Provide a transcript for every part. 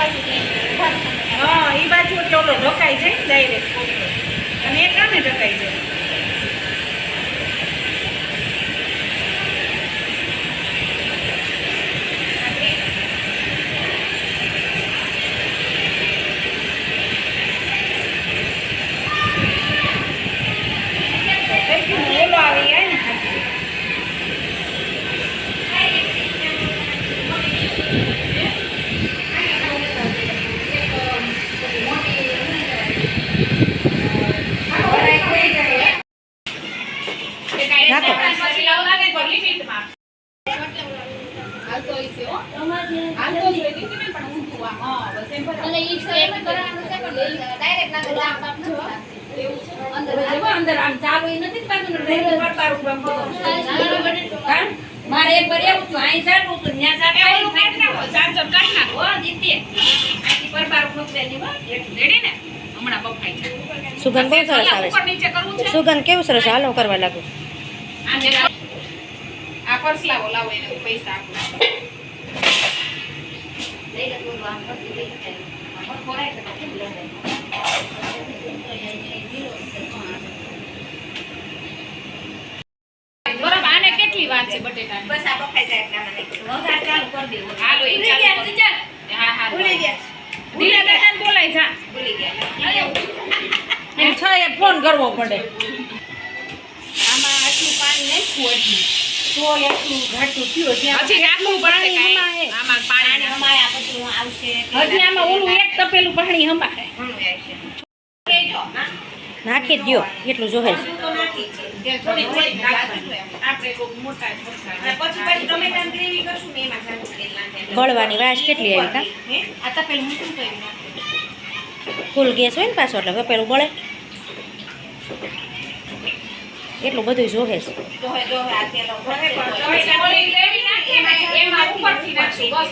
હા એ બાજુ એટલે ઓલો ઢકાઈ જાય ડાયરેક્ટ અને એક આને ઢકાઈ જાય. ઓલો આવી જાય ને અંદર આમ ચાલુ નથી મારે એક વાર એવું છું અહીં ચાલુ હતું ત્યાં ચાલુ ચાર્જર કાઢી નાખો દીદી આથી પરબાર ફોકરેની રેડી ને હમણાં બફાઈ જાય. સુગંધ બહુ સરસ આવે ઉપર નીચે કરવું છે. સુગંધ કેવું સરસ હાલો કરવા લાગુ. આ પર્સ લાવો લાવો એને પૈસા આપો. બરાબર આને કેટલી વાર છે બટેટા? બસ આ બફાઈ જાય એટલે આને વઘાર ચાલુ કરી દેવો. હાલો ઈ ચાલુ કરો. હા હા ભૂલી ગયા. દીલા દાદાને બોલાય જા. ભૂલી ગયા. એમ છાય ફોન કરવો પડે. આમાં આટલું પાણી નાખ્યું એટલું તો એટલું ઘાટું થયું ત્યાં પછી આટલું પાણી હમાય. આમાં પાણી હમાયા પછી આવશે. હજી આમાં ઓલું એક તપેલું પાણી હમાય. લેજો નાખી દો એટલું જોહે છે. થોડી થોડી આપણે મોટા પછી ટમેટાની ગ્રેવી કરશું ને એમાં સારું તેલ નાખે. બળવાની વાસ કેટલી આવી કા? આ તપેલું મૂકું તો ફૂલ ગેસ હોય ને પાછો એટલે પેલું બળે એટલું બધું જોહે છે. જો આ તેલ ટમેટાની ગ્રેવી નાખી એમાં ઉપરથી નાખશું બસ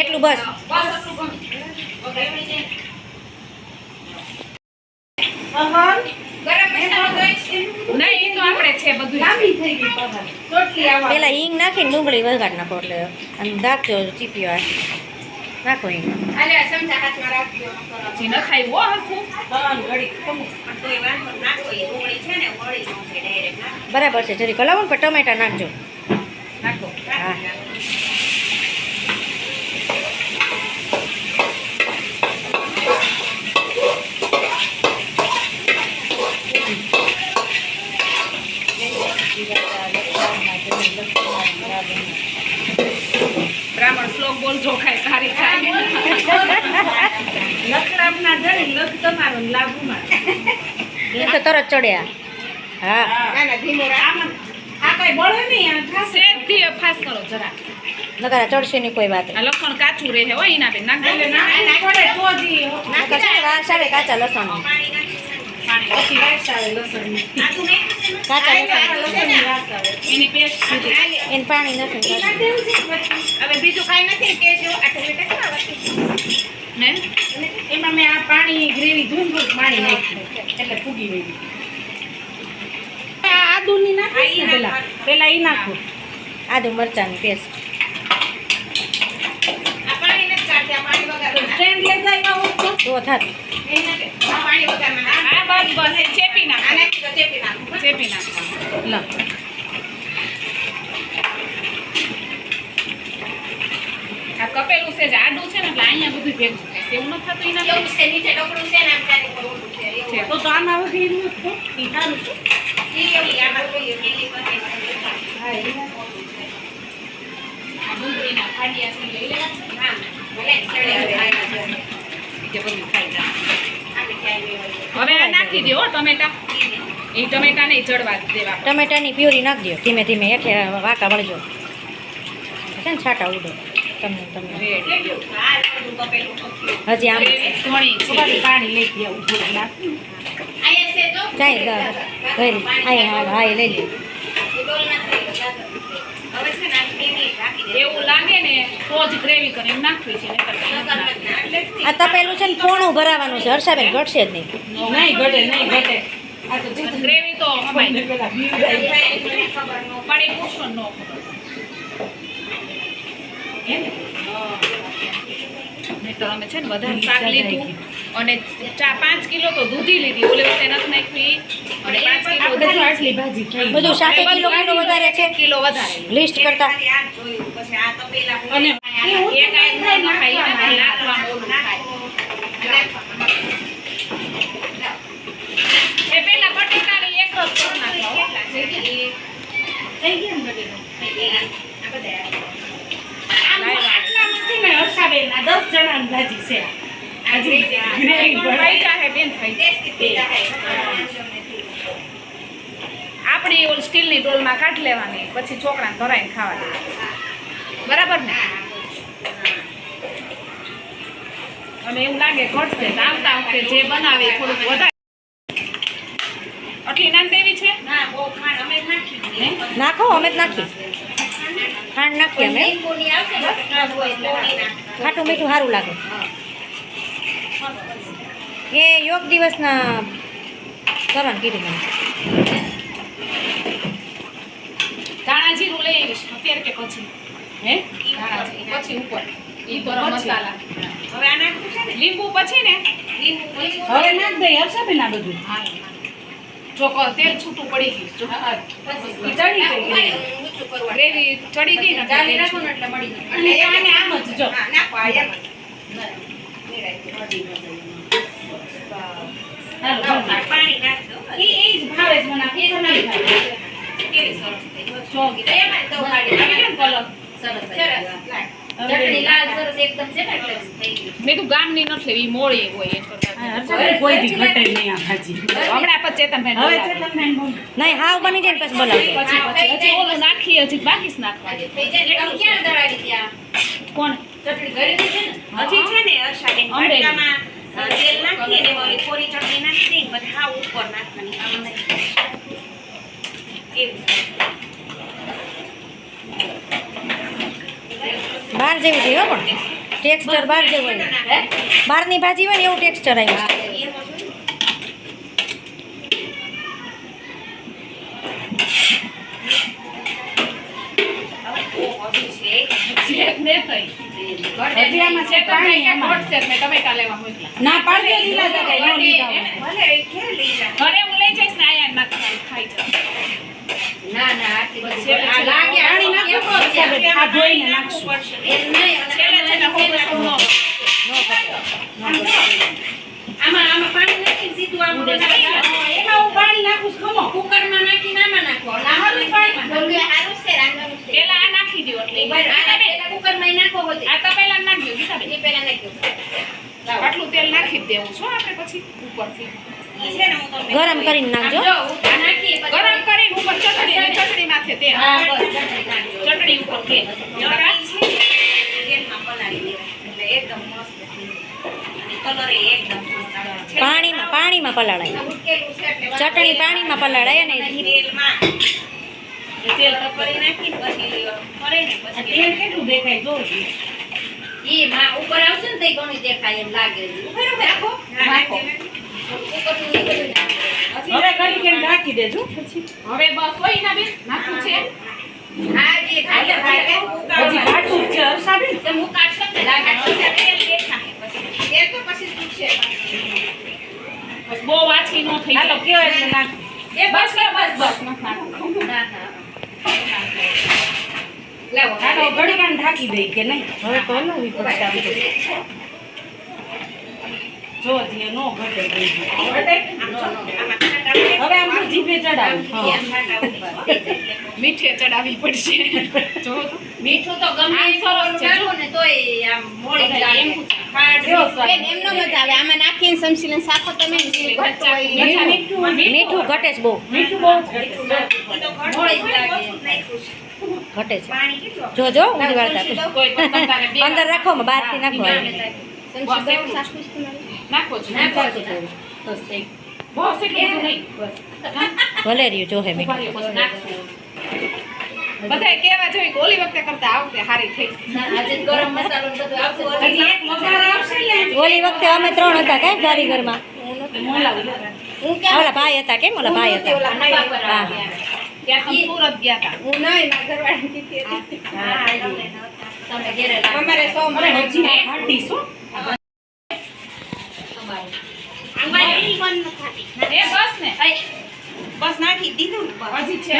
એટલું બસ એટલું નહીં તો આપણે છે બધું લાંબી થઈ ગઈ ટોટલી આવા પેલા હિંગ નાખીને ડુંગળી વઘાર નાખો એટલે અને રાખજો ચીપીઓ નાખો હિંગ. આલે સમજા હાથમાં રાખજો જી ન ખાઈ હો હરખું બન ઘડી પણ તોય વાંધો નાખો એ ડુંગળી છે ને વળી ન છે ડાયરેક્ટ નાખો. બરાબર છે જરી કલાવો ને પણ ટમેટા નાખજો. નાખો હા બ્રાહ્મણ શ્લોક બોલજો ખાય સારી ખાય લકડામના જરી લક તમારો લાગુ માં એ તો તરત ચડ્યા. હા ના ના ધીમો આમાં આ કઈ બળે નહીં થાશે ધીરે ફાસ કરો જરા નકર ચડશે ની કોઈ વાત. આ લસણ કાચું રહે હો ઈના બે નાખ દે ના પડે તો જી નકર છે વાસ આવે કાચા લસણ પાણી પછી વાસ આવે લસણ આતું નહીં કાચા લસણ વાસ આવે એની પેસ્ટ એને પાણી નથી હવે બીજું કાઈ નથી કે જો આ ટમેટા કેવા વાટી ને એમાં મેં આ પાણી ગ્રેવી ધૂંધું પાણી નાખ્યું એટલે ફૂગી ગઈ. આ આદુની નાખી પેલા ઈ નાખું આદુ મરચાંની પેસ્ટ. આ પાણી નથી કાઢ્યા પાણી વગર સ્ટેન્ડ લઈ જાય તો થાત આ પાણી વગર આ બસ બસ ચેપી નાખ આ નાખી તો ચેપી નાખ લ આ કપેલું છે જે આડું છે ને એટલે અહીંયા બધું ભેગું થાય એવું ન થતું એના એવું છે નીચે ડબડું છે ને આમ ચારે પર ઓલું છે તો આમાં વગેરે નું તો ઈ સારું છે ઈ એવું આમાં કોઈ પેલી કરે હા ઈ આ ડુંગળીના ફાડિયા છે લઈ લેવા હા ભલે ચડે કે બધું ખાઈ જાય હવે આ નાખી દો ટમેટા એ ટમેટા નહીં ચડવા દેવા ટમેટાની પ્યુરી નાખી દો ધીમે ધીમે હેઠે વાંકા વળજો છે ને છાંટા ઉડો તમને હજી આમ પાણી લઈ દેવું જાય હા એ લઈ લે. એવું લાગે ને તો જ ગ્રેવી કરે એમ નાખવી છે આ તપેલું છે ને પોણું ભરાવાનું છે હર્ષાબેન ઘટશે જ નહીં. નહીં ઘટે નહીં ઘટે આ તો ગ્રેવી તો હમાય પેલા પાણી પૂછો ન ખબર નહીતર અમે છે ને વધારે શાક લીધું અને 5 કિલો તો દૂધી લીધી ઓલે વખતે નથી નાખી અને 5 કિલો બધું આટલી ભાજી ખાઈ બધું 7 કિલો વધારે છે કિલો વધારે લિસ્ટ કરતા અને એક આ ન ખાઈ નાખવાનું ઓલું ખાય એ પેલા બટેટાની એક રસ કરી નાખો થઈ ગયા ને આપણી ઓલ સ્ટીલની ડોલમાં કાઢી લેવાની પછી છોકરાને ભરાઈને ખાવા દેવાની બરાબર ને અને એવું લાગે ઘટશે તો આવતા વખતે જે બનાવે એ થોડુંક વધારે આટલી નાન દેવી છે નાખો અમે જ નાખી ખાંડ નાખીએ અમે ખાટું મીઠું સારું લાગે એ યોગ દિવસના કરવાનું કીધું મને ધાણા જીરું લઈ આવીશ અત્યારે કે પછી હે ધાણા જીરું પછી ઉપર ઈ ગરમ મસાલા હવે આ નાખવું છે ને લીંબુ પછી ને લીંબુ હવે નાખ દઈ હર્ષાબેન આ બધું ચોકો તેલ છૂટું પડી ગયું પછી ચડી ગઈ ગ્રેવી ચડી ગઈ ને ચાલી રાખો ને એટલે મળી જાય એટલે આને આમ જ જો નાખો આ એમ પાણી નાખજો ઈ જ ભાવે જ મને એ તો નહીં ભાવે કેવી સરસ થઈ જોગી એમાં તો ગાડી આવી ને કલર સરસ ચટણી લાલ સરસ એકદમ છે ને એટલે થઈ ગયું મેં તો ગામની નથી લેવી મોળી હોય એ કરતા કોઈ દી ઘટે નહીં આ ભાજી હમણાં પછી ચેતનભાઈ હવે ચેતનભાઈ નહીં હાવ બની જાય ને પછી બોલાવજો પછી ઓલું નાખી હજી બાકી જ નાખવા થઈ જાય એટલું ક્યાં દળાવી ત્યાં કોણ ચટણી ઘરે છે ને હજી છે ને અરસાબેન મરચામાં તેલ નાખી અને ઓલી કોરી ચટણી નાખી દઈ પછી હા ઉપર નાખવાની આમ નહીં બહાર જેવું થયું હો પણ ટેક્સચર બહાર જેવું હોય બહારની ભાજી હોય ને એવું ટેક્સચર આવ્યું ના પાડી લીલા ઘરે હું લઈ જઈશ ને આયા ના ખાઈ જાવ ના ના આટલી બધી આ લાગે પાણી નાખો આ ધોઈને નાખશું એમ નહીં છેલ્લે છે ને હોબસ આમાં પાણી નાખી સીધું આમ એમાં હું પાણી નાખું છું ખમો કુકરમાં નાખી નામાં નાખો નાહરું પાણીમાં બોલવે હારું છે રાંધવાનું છે પેલા આ નાખી દો એટલે આના બે કુકરમાં નાખો હોતી આ તો પહેલા નાખજો ગીતા બે પહેલા નાખજો આટલું તેલ નાખી દેવું છો આપણે પછી ઉપરથી ગરમ કરીને નાખજો ગરમ કરીને ઉપર ચટણી માથે તેલ હા બસ ચટણી ઉપર તેલ તેલમાં પલાળી દેવાય એટલે એકદમ મસ્ત કલર એકદમ પાણીમાં પલાળાય ચટણી પાણીમાં પલાળાય અને તેલમાં તેલ કરી નાખીને પછી કરે ને પછી તેલ કેટલું દેખાય જોજો ઈ માં ઉપર આવશે ને તે ઘણું દેખાય એમ લાગે ઉપર રાખો રાખો હવે કરી કે ઢાંકી દેજો પછી હવે બસ હોય ના બેન નાખું છે આ જે ખાલે હજી ઘાટું છે હર્ષાબેન તો હું કાઢશો ને લાગે તેલ દેખાય પછી તેલ તો પછી શું છે બસ બહુ વાછી નો થઈ હાલો કેવો એટલે નાખ એ બસ બસ નાખો ના લેવો હાલો ઘડીકાન ઢાંકી દઈ કે નહીં હવે તો હલાવી પડશે આમ તો જો જે નો ઘટે ગઈ હવે આમ જીભે ચડાવું મીઠે ચડાવી પડશે જો તો મીઠું તો ગમે સરસ છે ને તોય આમ મોળી જાય એમ બેન એમનો મજા આવે આમાં નાખીને સમસીને સાખો તમે મીઠું ઘટે છે બહુ મીઠું બહુ ઘટે છે જો જો ઊંધી વાળતા અંદર રાખો બહારથી નાખો નાખો છો બસ એટલું નહીં બસ ભલે રહ્યું જો હે મીઠું બધાય કેવા જોઈ કે ઓલી વખતે કરતા આ વખતે હારી થઈ આજે ગરમ મસાલો બધું આવશે હજી એક વઘાર આવશે ને ઓલી વખતે અમે 3 હતા કે કારીગરમાં ઓલા ભાઈ હતા કેમ ઓલા ભાઈ હતા હા ત્યાં તો સુરત ગયા હતા હું નહીં ના ઘરવાળી કીધી હા તમે ઘરે અમારે સો મને હજી ઘાટી શું એ બસ ને બસ નાખી દીધું ને હજી છે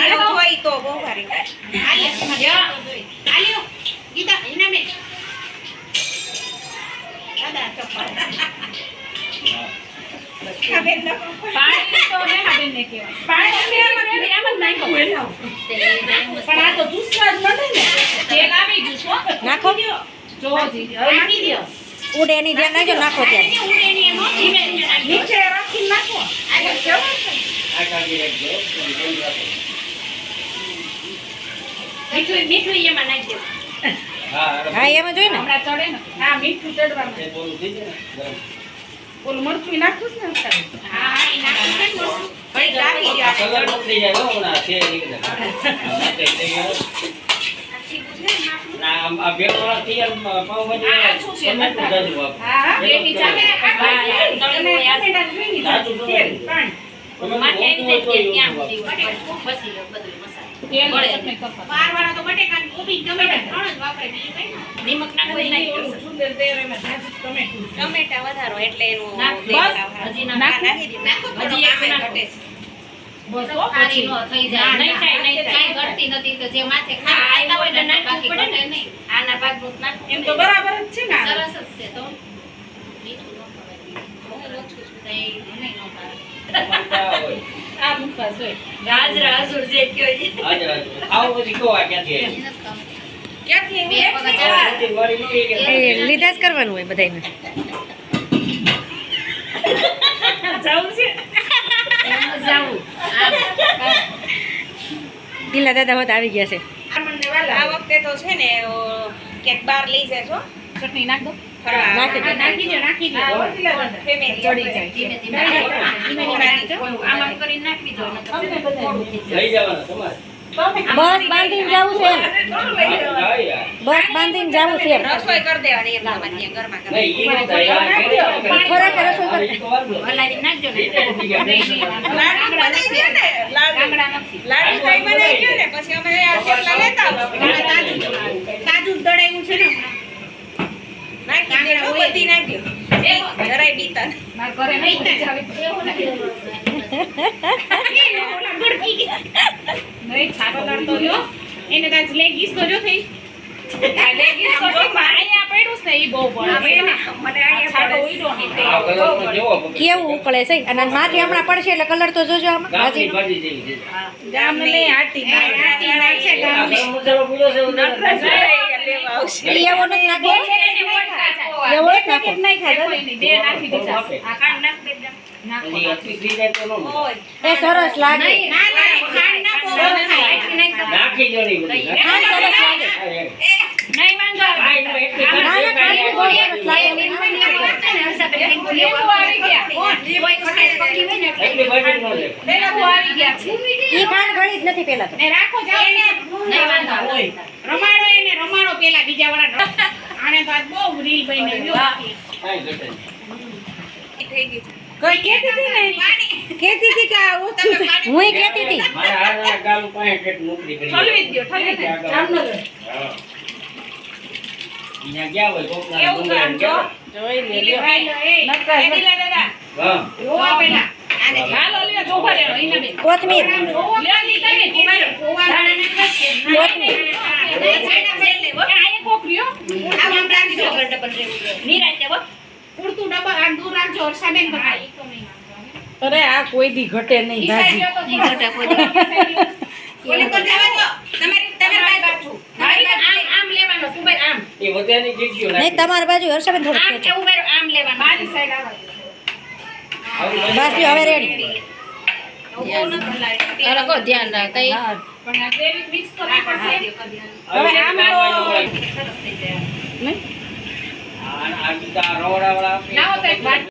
એવું હોય તો બહુ ભારી ગીતા એના મે દાદા ચપ્પલ પાણી તો ને હાડે ને કેવા પાણી એમ જ નાખો પણ આ તો જૂસવા જ મળે ને તેલ આવી ગયું છો નાખો જોજી હવે નાખી દો ઉડે ની જે નાખો નાખો ત્યારે ઉડે ની એનો ધીમે ધીમે નાખી નીચે રાખી નાખો આ કેવું છે મીઠું એમાં નાખી દો હા એમ જ હોય ને હમણાં ચડે ને હા મીઠું ચડવાનું ઓલું મરચું નાખું છે ને હા એ નાખું છે ને ભાઈ રાખી દો કલર બદલી જાય હો ના છે ના આ બે વાળા તૈયાર પાવભાજી આ શું છે ટમેટું જાજુ આપ હા બેટી ચાલે તમે યાદ જાજુ તેલ તમે માથે આવી જાય તો ત્યાં સુધી બસી લો બધું મસાલો તેલ ચટણી કપા બારવાળા તો બટેકા કોબી ટમેટા ત્રણ જ વાપરે બીજું કઈ ના નિમક નાખો નહીં ઓલું સુંદર તેલ એમાં જાજુ ટમેટું ટમેટા વધારો એટલે એનું બસ હજી નાખી દો હજી એક ઘટે બસ ઓ પછી નો થઈ જાય નહીં થાય નહીં થાય ઘટતી નથી તો જે માથે ખાતા હોય ને નાખી પડે ને નહીં આના ભાગનું નાખ એમ તો બરાબર જ છે ને સરસ જ છે તો મીઠું ન ખવાય હું ઓછું છું તઈ નહીં નો ભાવે હોય આ મુકાસ હોય રાજરા હસુર જે કયો છે હાજર આવો પછી કહો આ ક્યાંથી ક્યાંથી બે વખત આવી વારી નો કે એ લીધા જ કરવાનું હોય બધાને જાવું છે જાવું ઢીલા દાદા હોત આવી ગયા છે આ વખતે તો છે ને ક્યાંક બહાર લઈ જશો ચટણી નાખ દો નાખી દો. નાખી દો ફેમિલી ચડી જાય ધીમે ધીમે આમાં કરીને નાખી દો લઈ જવાના તમારે બસ બાંધીને જાવું છે એમ હા યાર બસ બાંધીને જાવું છે એમ રસોઈ કરી દેવાની એમ તમારે ત્યાં ઘરમાં નહીં ઈ રીતે યાર ખોરાક રસોઈ કર હલાવી નાખજો ને લાડુ બનાવી દો ને કાંગડા નથી લાડુ કઈ બનાવી દો ને પછી અમે આ થેપલા લેતા આવશું તાજુ દળાયું છે ને નાખી દેજો બધી નાખી દો જરાય બીતા માર ઘરે નહીં જાવે એવું નહીં છાતો લડતો રહ્યો એને તાજ લેગીસ તો જો થઈ આ લેગીસ તો જો આયા પડ્યું છે ઈ બહુ બળે મને અહીંયા છાતો પડે. ઉડ્યો નહીં આ કલર તો જેવો કેવું ઉકળે છે અને માથે હમણાં પડશે એટલે કલર તો જોજો આમાં ગામની ભાજી ભાજી જેવી છે ગામ ને આટી આટી નાખે આ ગરમ મસાલો પૂરો છે ઉધર લેવા આવશે એ એવો નથી નાખવો એવો જ નાખો નહીં ખાય કોઈ નહીં બે નાખી દીધા આ કાન નાખ દે એની અતિ થઈ જાય તો ન મળે. એ સરસ લાગે ના ના ખાંડ નાખો આટલી નાખ દો નાખી દો નહીં બધી. ખાંડ સરસ લાગે નહીં વાંધો આ એનો એટલી ના, ના, ખાંડ બહુ સરસ લાગે એટલી ભાજી ન લે ઈ ખાંડ ગળી જ નથી પેલા તો રમાડો એને રમાડો પેલા બીજા વાળા આને તો આજ બહુ રીલ બની કાંઈ ઘટે નહીં. થઈ ગઈ કોઈ કહેતી હતી ને કહેતી હતી કે આ ઓછું છે હું કહેતી હતી મારા હારા ગામ પાસે ઠેઠ નોકરી કરી ઠલવી દ્યો ઠલવી દ્યો જામનગર હા. અહીંયા ગયા હોય કોકના કેવું ડુંગર કરજો જોઈ નકર લે દાદા હા જોવા પેલા આને હાલો લ્યો જોવા લેવાનો ઈને બે કોથમીર લ્યો દી તમે ઉભા રહો દાણા નાખે કોથમીર આ એક કોકરીઓ આમ રાખજો નિરાતે હો પૂરતું ડબ્બા આ દૂર રાખજો હર્ષાબેન બતાવી અરે આ કોઈ દી ઘટે નહીં ભાજી ઓલી પર જવા દો તમારી બાજુ આમ લેવાનો સુભાઈ આમ એ વધારે જીગ્યો નહીં તમારી બાજુ હર્ષાબેન થોડું આમ કે ઉભા રહો આમ લેવાનું બાજુ સાઈડ આવવા બસ લ્યો, હવે રેડી ધ્યાન રાખ કઈ પણ આ ગ્રેવી મિક્સ કરવી પડશે હવે આમ આ તો આ ગીતા રોડા વાળા લાવો તો એક વાત